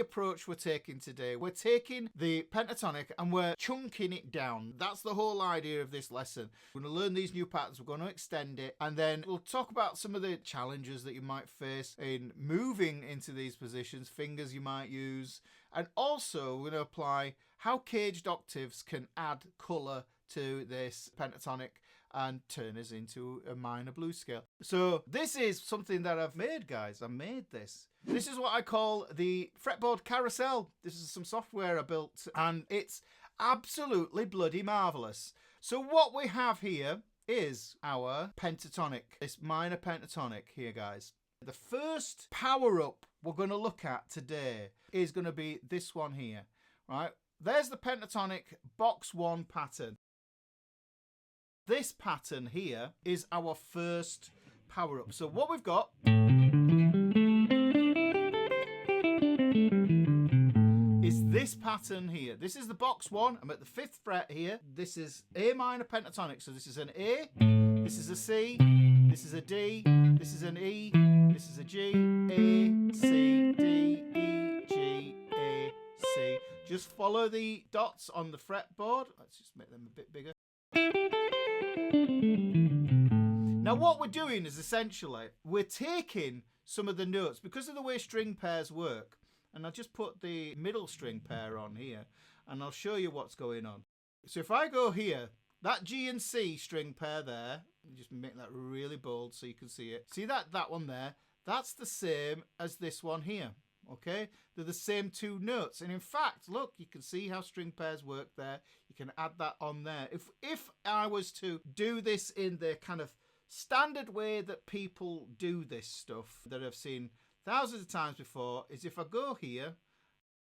approach we're taking today. We're taking the pentatonic and we're chunking it down. That's the whole idea of this lesson. We're going to learn these new patterns, we're going to extend it, and then we'll talk about some of the challenges that you might face in moving into these positions, fingers you might use, and also we're going to apply how caged octaves can add colour to this pentatonic and turn us into a minor blues scale. So this is something that I've made, guys. I made this. This is what I call the fretboard carousel. This is some software I built and it's absolutely bloody marvellous. So what we have here is our pentatonic, this minor pentatonic here, guys. The first power-up we're going to look at today is going to be this one here, right? There's the pentatonic box 1 pattern. This pattern here is our first power-up. So what we've got is this pattern here. This is the box 1. I'm at the 5th fret here. This is A minor pentatonic. So this is an A, this is a C, this is a D, this is an E, this is a G, A, C, D, E, G, A, C. Just follow the dots on the fretboard. Let's just make them a bit bigger. Now what we're doing is essentially we're taking some of the notes because of the way string pairs work, and I'll just put the middle string pair on here and I'll show you what's going on. So if I go here, that G and C string pair there, just make that really bold so you can see it. See that one there? That's the same as this one here. Okay, they're the same 2 notes, and in fact, look, you can see how string pairs work there. You can add that on there. If I was to do this in the kind of standard way that people do this stuff that I've seen thousands of times before, is if I go here,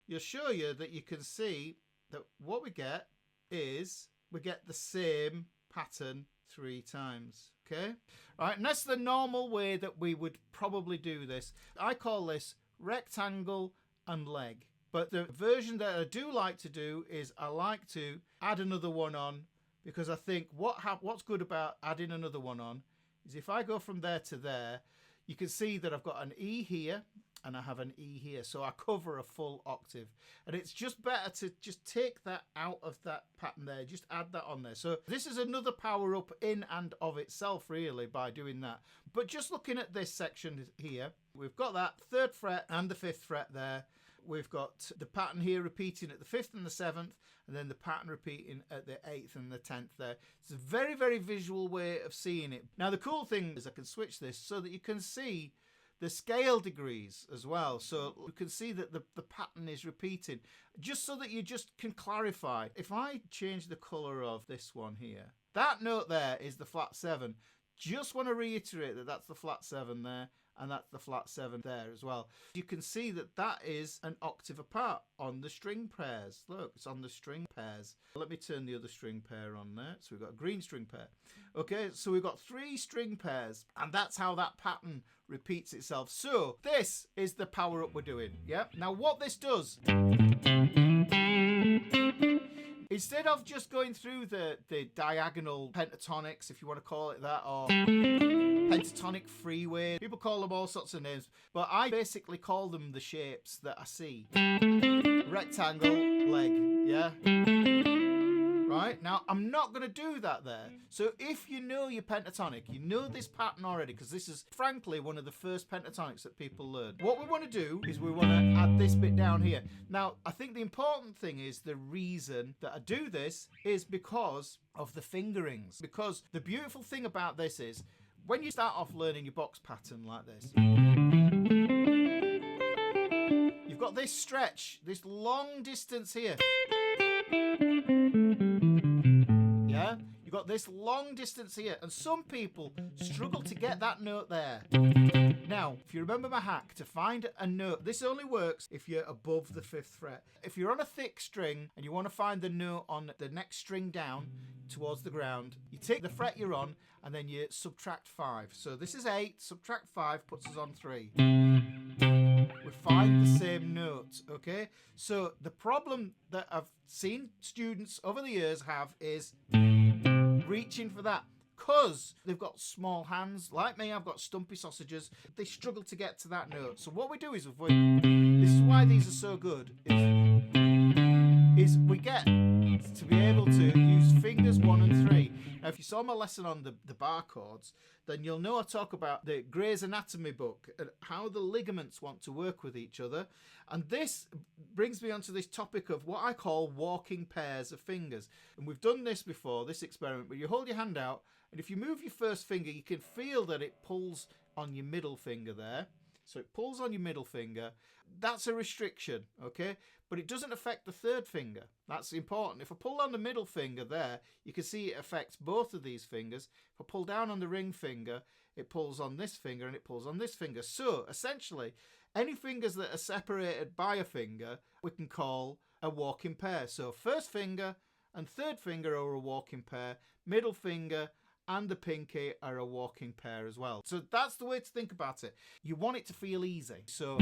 you'll show you that you can see that what we get is we get the same pattern 3 times. Okay, right, and that's the normal way that we would probably do this. I call this rectangle and leg, but the version that I do like to do is I like to add another one on, because I think what's good about adding another one on is if I go from there to there, you can see that I've got an E here and I have an E here, so I cover a full octave, and it's just better to just take that out of that pattern there, just add that on there. So this is another power up in and of itself really by doing that. But just looking at this section here, we've got that 3rd fret and the 5th fret there. We've got the pattern here repeating at the 5th and the 7th, and then the pattern repeating at the 8th and the 10th there. It's a very, very visual way of seeing it. Now the cool thing is I can switch this so that you can see the scale degrees as well, so you can see that the pattern is repeating, just so that you just can clarify. If I change the color of this one here, that note there is the flat 7. Just want to reiterate that that's the flat 7 there, and that's the flat 7 there as well. You can see that that is an octave apart on the string pairs. Look, it's on the string pairs. Let me turn the other string pair on there. So we've got a green string pair. Okay, so we've got 3 string pairs, and that's how that pattern repeats itself. So this is the power up we're doing. Yeah. Now what this does, instead of just going through the diagonal pentatonics, if you want to call it that, or pentatonic freeway, people call them all sorts of names, but I basically call them the shapes that I see. Rectangle, leg, yeah? Right, now I'm not going to do that there. So if you know your pentatonic, you know this pattern already, because this is frankly one of the first pentatonics that people learn. What we want to do is we want to add this bit down here. Now, I think the important thing is the reason that I do this is because of the fingerings. Because the beautiful thing about this is when you start off learning your box pattern like this, you've got this stretch, this long distance here. Yeah, you've got this long distance here, and some people struggle to get that note there. Now, if you remember my hack to find a note, this only works if you're above the 5th fret. If you're on a thick string and you want to find the note on the next string down towards the ground, you take the fret you're on and then you subtract 5. So this is 8, subtract 5 puts us on 3. We find the same note, okay? So the problem that I've seen students over the years have is reaching for that. Because they've got small hands, like me, I've got stumpy sausages, they struggle to get to that note. So what we do is, this is why these are so good is we get to be able to use fingers 1 and 3. Now, if you saw my lesson on the bar chords, then you'll know I talk about the Gray's Anatomy book and how the ligaments want to work with each other. And this brings me onto this topic of what I call walking pairs of fingers. And we've done this before, this experiment, where you hold your hand out, and if you move your first finger, you can feel that it pulls on your middle finger there. So it pulls on your middle finger. That's a restriction, okay? But it doesn't affect the third finger. That's important. If I pull on the middle finger there, you can see it affects both of these fingers. If I pull down on the ring finger, it pulls on this finger and it pulls on this finger. So essentially, any fingers that are separated by a finger, we can call a walking pair. So first finger and third finger are a walking pair. Middle finger and the pinky are a walking pair as well. So that's the way to think about it. You want it to feel easy. So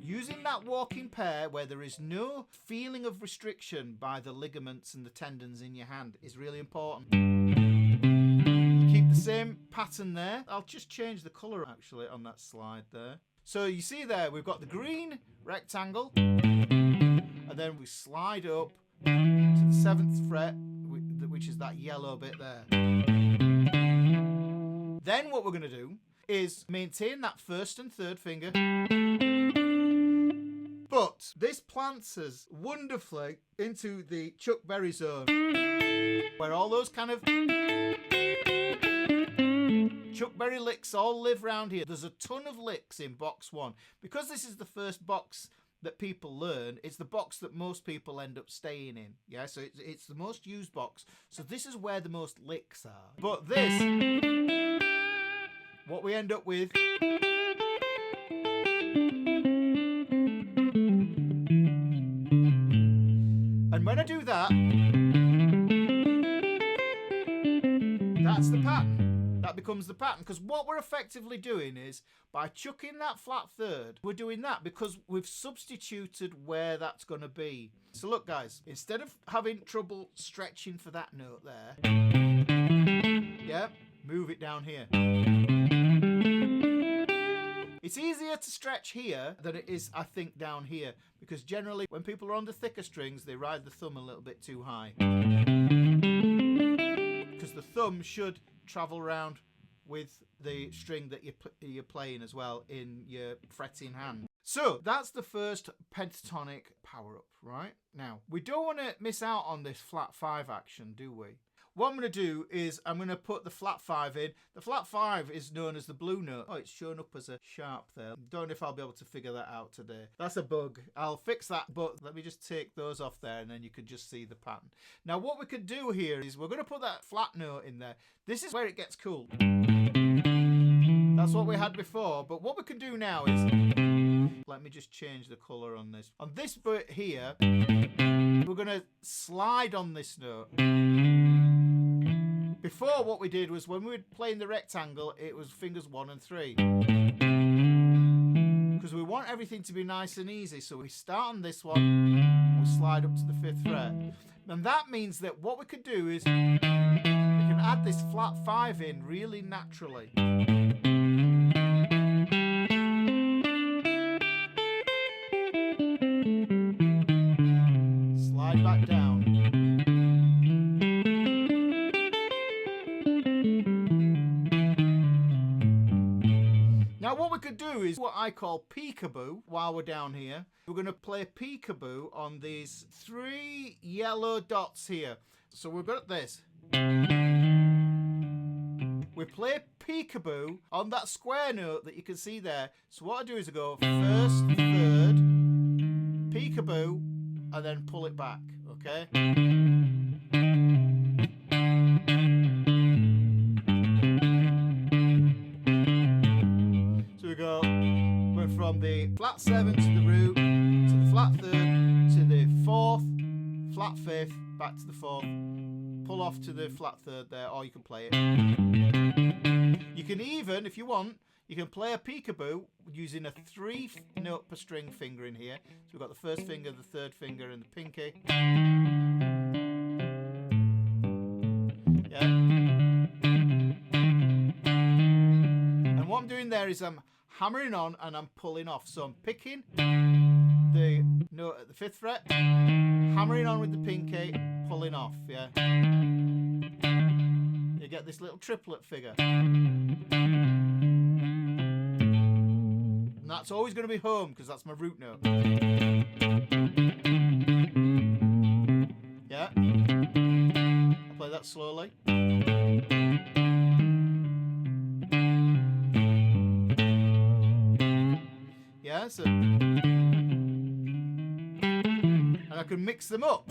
using that walking pair where there is no feeling of restriction by the ligaments and the tendons in your hand is really important. You keep the same pattern there. I'll just change the colour actually on that slide there. So you see there, we've got the green rectangle, and then we slide up to the 7th fret, which is that yellow bit there. Then what we're going to do is maintain that first and third finger. But this plants us wonderfully into the Chuck Berry zone, where all those kind of Chuck Berry licks all live round here. There's a ton of licks in box 1. Because this is the first box that people learn, it's the box that most people end up staying in. Yeah, so it's the most used box. So this is where the most licks are. But this, what we end up with, and when I do that, that's the pattern. That becomes the pattern, because what we're effectively doing is by chucking that flat third, we're doing that because we've substituted where that's going to be. So look guys, instead of having trouble stretching for that note there, yeah, move it down here. It's easier to stretch here than it is, I think, down here, because generally when people are on the thicker strings, they ride the thumb a little bit too high, because the thumb should travel around with the string that you're playing as well in your fretting hand. So that's the first pentatonic power-up, right? Now, we don't want to miss out on this flat 5 action, do we? What I'm going to do is I'm going to put the flat 5 in. The flat 5 is known as the blue note. Oh, it's shown up as a sharp there. Don't know if I'll be able to figure that out today. That's a bug. I'll fix that, but let me just take those off there and then you can just see the pattern. Now, what we could do here is we're going to put that flat note in there. This is where it gets cool. That's what we had before, but what we can do now is, let me just change the colour on this. On this bit here, we're going to slide on this note. Before, what we did was when we were playing the rectangle, it was fingers 1 and 3. Because we want everything to be nice and easy. So we start on this one, we slide up to the 5th fret. And that means that what we could do is we can add this flat 5 in really naturally. Slide back down. Now what we could do is what I call peekaboo while we're down here. We're going to play peekaboo on these 3 yellow dots here. So we've got this. We play peekaboo on that square note that you can see there. So what I do is I go first, third, peekaboo, and then pull it back, okay? We're from the flat 7 to the root, to the flat 3rd, to the 4th, flat 5th, back to the 4th, pull off to the flat 3rd there, or you can play it. You can even, if you want, you can play a peekaboo using a 3 note per string finger in here. So we've got the first finger, the 3rd finger, and the pinky. Yeah. And what I'm doing there is I'm hammering on and I'm pulling off. So I'm picking the note at the 5th fret, hammering on with the pinky, pulling off, yeah? You get this little triplet figure. And that's always going to be home because that's my root note. Yeah? I'll play that slowly. Yeah, so... And I can mix them up.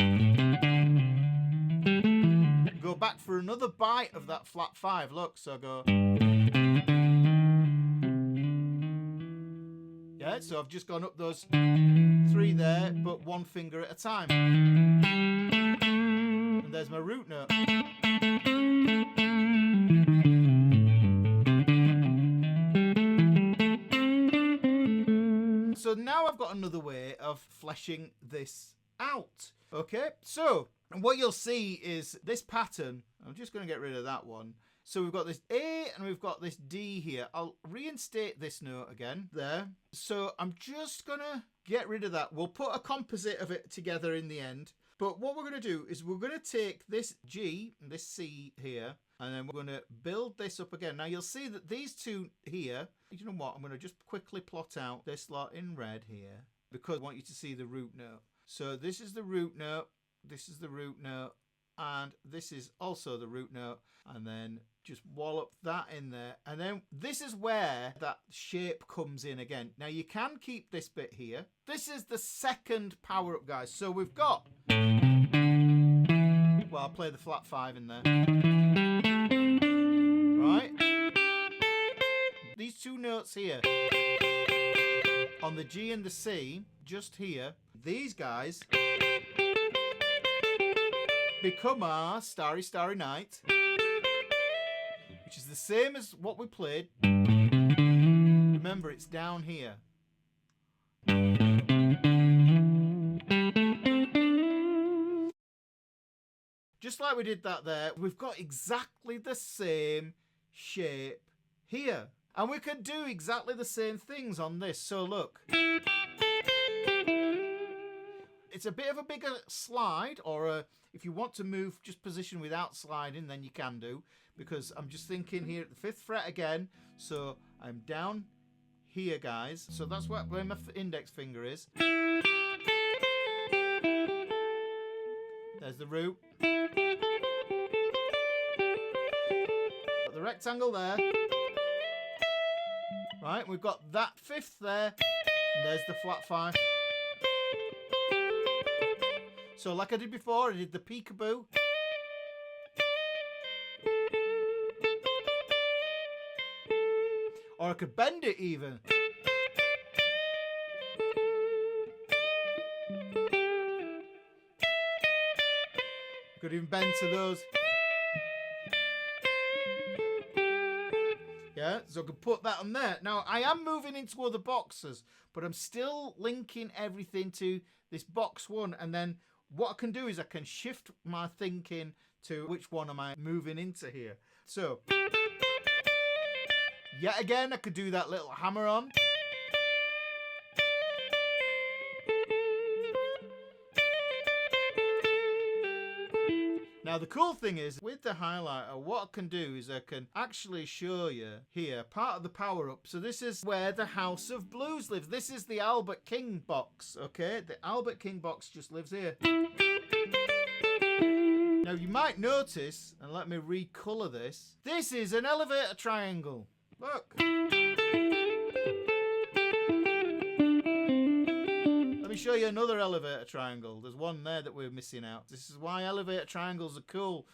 Go back for another bite of that flat 5. Look, so I go... Yeah, so I've just gone up those 3 there, but 1 finger at a time. And there's my root note. So now I've got another way of fleshing this out. Okay, so what you'll see is this pattern. I'm just going to get rid of that one. So we've got this A and we've got this D here. I'll reinstate this note again there. So I'm just going to get rid of that. We'll put a composite of it together in the end. But what we're going to do is we're going to take this G and this C here, and then we're going to build this up again. Now you'll see that these two here, you know what, I'm going to just quickly plot out this lot in red here because I want you to see the root note. So this is the root note, this is the root note, and this is also the root note, and then just wallop that in there. And then this is where that shape comes in again. Now you can keep this bit here. This is the second power up, guys. So we've got, well, I'll play the flat 5 in there. Right? These 2 notes here on the G and the C, just here, these guys become our Starry Starry Night, which is the same as what we played. Remember, it's down here. Just like we did that there, we've got exactly the same shape here. And we can do exactly the same things on this. So look. It's a bit of a bigger slide, or if you want to move just position without sliding, then you can do, because I'm just thinking here at the 5th fret again, so I'm down here, guys, so that's where my index finger is. There's the root, got the rectangle there, right, we've got that 5th there, and there's the flat 5. So like I did before, I did the peekaboo. Or I could bend it even. Could even bend to those. Yeah, so I could put that on there. Now, I am moving into other boxes, but I'm still linking everything to this box 1, and then what I can do is I can shift my thinking to which one am I moving into here. So, yet again, I could do that little hammer on. Now the cool thing is, with the highlighter, what I can do is I can actually show you here part of the power up. So this is where the House of Blues lives. This is the Albert King box, okay? The Albert King box just lives here. Now you might notice, and let me recolor this, this is an elevator triangle. Look. Let me show you another elevator triangle. There's one there that we're missing out. This is why elevator triangles are cool.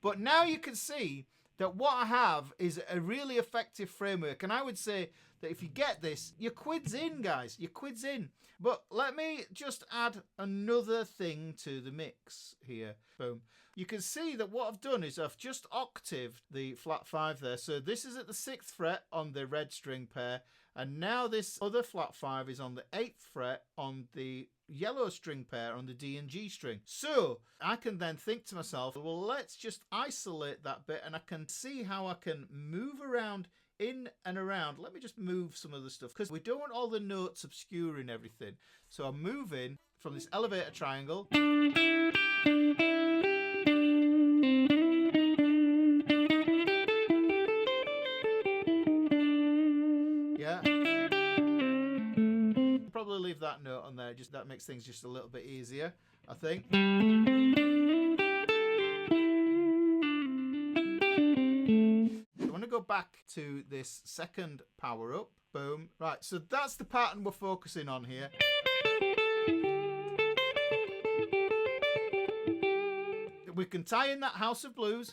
But now you can see that what I have is a really effective framework. And I would say that if you get this, your quid's in, guys. Your quid's in. But let me just add another thing to the mix here. Boom. you can see that what I've done is I've just octaved the flat 5 there. So this is at the 6th fret on the red string pair, and now this other flat 5 is on the 8th fret on the yellow string pair on the D and G string. So I can then think to myself, well, let's just isolate that bit, and I can see how I can move around in and around. Let me just move some of the stuff because we don't want all the notes obscuring everything. So I'm moving from this elevator triangle. Yeah. Probably leave that note on there, just that makes things just a little bit easier, I think. I want to go back to this second power up. Boom. Right, so that's the pattern we're focusing on here. We can tie in that House of Blues.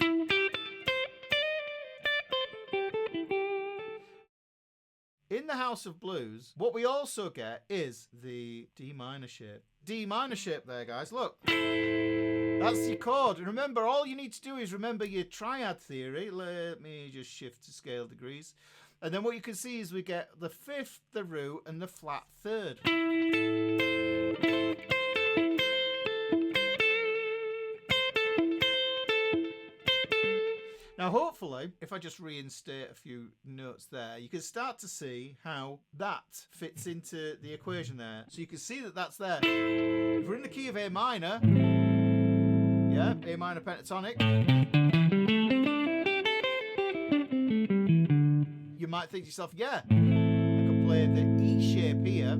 In the House of Blues, what we also get is the D minor shape. D minor shape there, guys. Look. That's your chord. And remember, all you need to do is remember your triad theory. Let me just shift to scale degrees. And then what you can see is we get the 5th, the root, and the flat 3rd. Now, hopefully, if I just reinstate a few notes there, you can start to see how that fits into the equation there. So you can see that that's there. If we're in the key of A minor, yeah, A minor pentatonic, you might think to yourself, yeah, I could play the E shape here.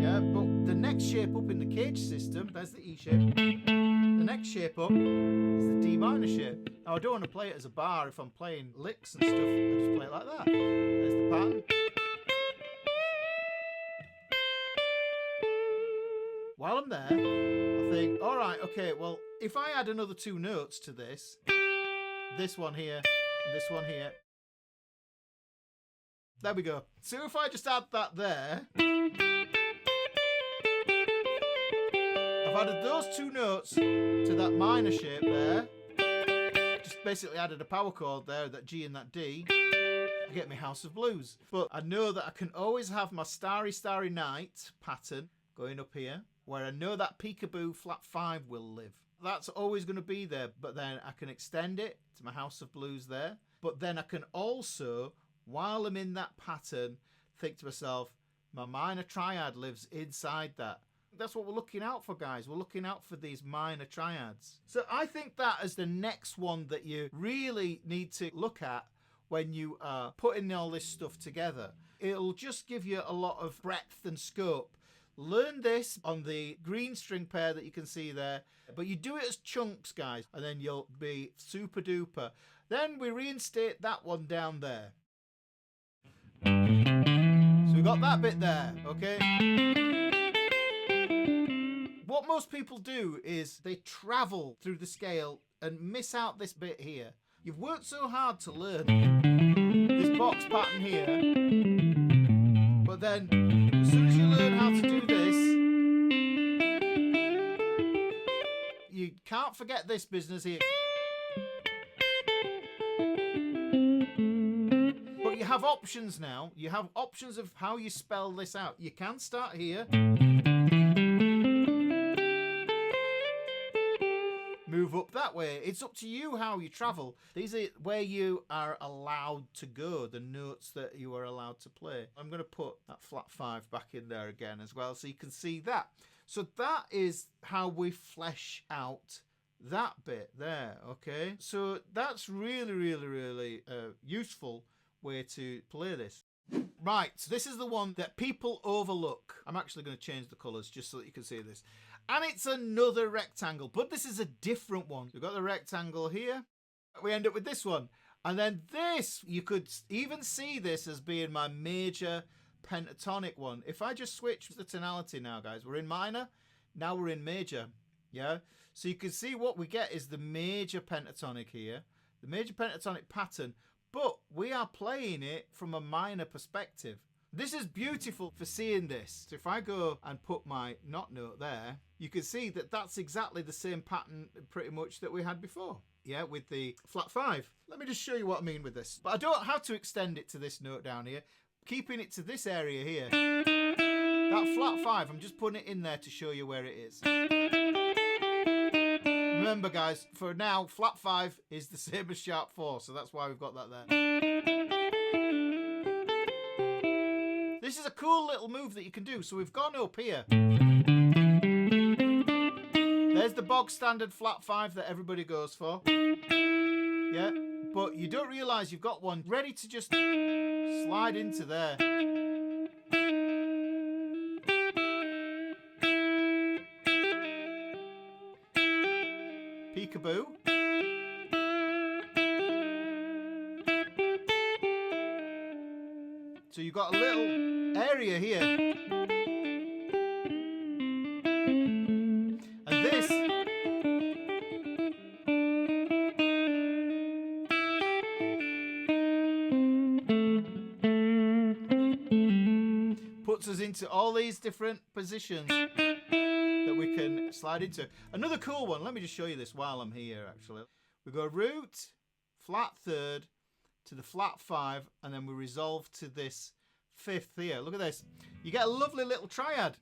Yeah, but the next shape up in the cage system, there's the E shape. The next shape up is the D minor shape. Now I don't want to play it as a bar if I'm playing licks and stuff. I just play it like that. There's the pattern. While I'm there, I think, all right, okay, well, if I add another 2 notes to this one here and this one here, there we go. So if I just add that there, I've added those 2 notes to that minor shape there. Just basically added a power chord there, that G and that D. I get my House of Blues. But I know that I can always have my Starry Starry Night pattern going up here, where I know that peekaboo flat 5 will live. That's always going to be there, but then I can extend it to my House of Blues there. But then I can also, while I'm in that pattern, think to myself, my minor triad lives inside that. That's what we're looking out for, guys. We're looking out for these minor triads. So I think that is the next one that you really need to look at when you are putting all this stuff together. It'll just give you a lot of breadth and scope. Learn this on the green string pair that you can see there, but you do it as chunks, guys, and then you'll be super duper. Then we reinstate that one down there. So we got that bit there, okay? What most people do is they travel through the scale and miss out this bit here. You've worked so hard to learn this box pattern here, but then as soon as you learn how to do this, you can't forget this business here. But you have options now. You have options of how you spell this out. You can start here. Move up that way. It's up to you how you travel. These are where you are allowed to go, the notes that you are allowed to play. I'm going to put that flat 5 back in there again as well so you can see that. So that is how we flesh out that bit there, okay? So that's really useful way to play this. Right, so this is the one that people overlook. I'm actually going to change the colours just so that you can see this. And it's another rectangle, but this is a different one. We've got the rectangle here. We end up with this one. And then this, you could even see this as being my major pentatonic one. If I just switch the tonality now, guys, we're in minor, now we're in major, yeah? So you can see what we get is the major pentatonic here, the major pentatonic pattern, but we are playing it from a minor perspective. This is beautiful for seeing this. So if I go and put my not note there, you can see that that's exactly the same pattern pretty much that we had before. Yeah, with the flat 5. Let me just show you what I mean with this. But I don't have to extend it to this note down here. Keeping it to this area here. That flat 5, I'm just putting it in there to show you where it is. Remember guys, for now, flat 5 is the same as sharp 4, so that's why we've got that there. This is a cool little move that you can do. So we've gone up here. There's the bog standard flat 5 that everybody goes for. Yeah, but you don't realise you've got one ready to just slide into there. Peekaboo. So you've got a little area here. And this puts us into all these different positions that we can slide into. Another cool one, let me just show you this while I'm here actually. We go root, flat 3rd, to the flat 5, and then we resolve to this 5th here. Look at this. You get a lovely little triad.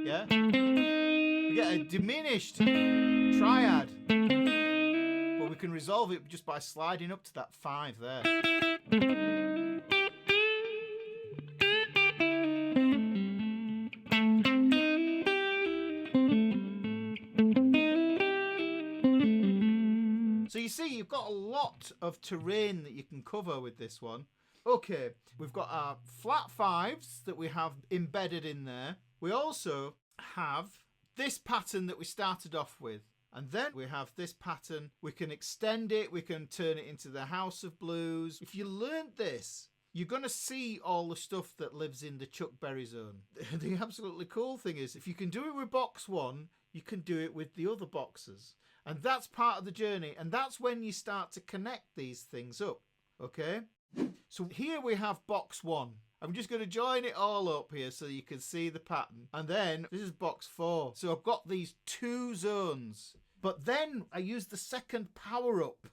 Yeah? We get a diminished triad. But we can resolve it just by sliding up to that 5 there. So you see, you've got a lot of terrain that you can cover with this one. Okay, we've got our flat 5s that we have embedded in there. We also have this pattern that we started off with. And then we have this pattern. We can extend it. We can turn it into the House of Blues. If you learned this, you're going to see all the stuff that lives in the Chuck Berry zone. The absolutely cool thing is, if you can do it with box 1, you can do it with the other boxes. And that's part of the journey. And that's when you start to connect these things up. Okay? So here we have box 1. I'm just going to join it all up here so you can see the pattern. And then this is box 4. So I've got these 2 zones. But then I use the second power up.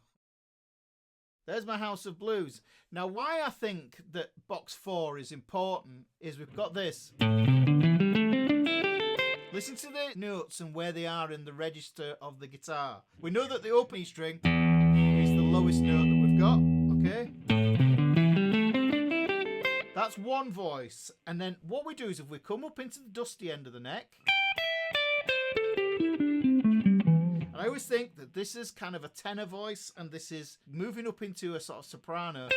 There's my House of Blues. Now why I think that box 4 is important is we've got this. Listen to the notes and where they are in the register of the guitar. We know that the open E string is the lowest note that we've got, okay? That's one voice. And then what we do is if we come up into the dusty end of the neck, and I always think that this is kind of a tenor voice and this is moving up into a sort of soprano.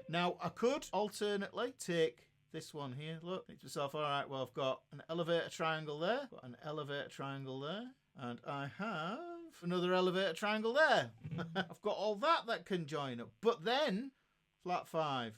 Now, I could alternately take this one here. Look, think to myself, all right, well, I've got an elevator triangle there, got an elevator triangle there, and I have another elevator triangle there. I've got all that can join up. But then, flat 5,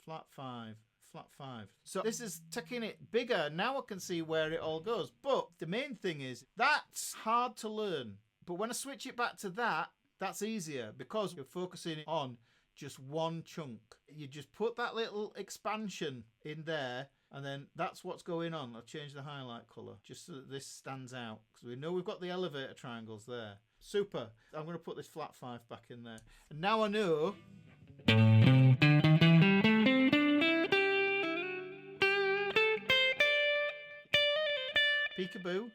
flat 5, flat 5. So this is taking it bigger. Now I can see where it all goes. But the main thing is, that's hard to learn. But when I switch it back to that, that's easier because you're focusing on just one chunk. You just put that little expansion in there and then that's what's going on. I'll change the highlight colour just so that this stands out because we know we've got the elevator triangles there. Super. I'm going to put this flat 5 back in there. And now I know peekaboo.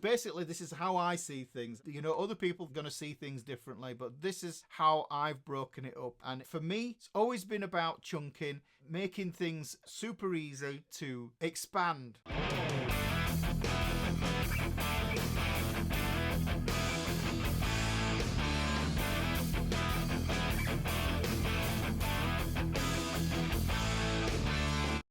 Basically, this is how I see things. You know, other people are going to see things differently, but this is how I've broken it up. And for me, it's always been about chunking, making things super easy to expand.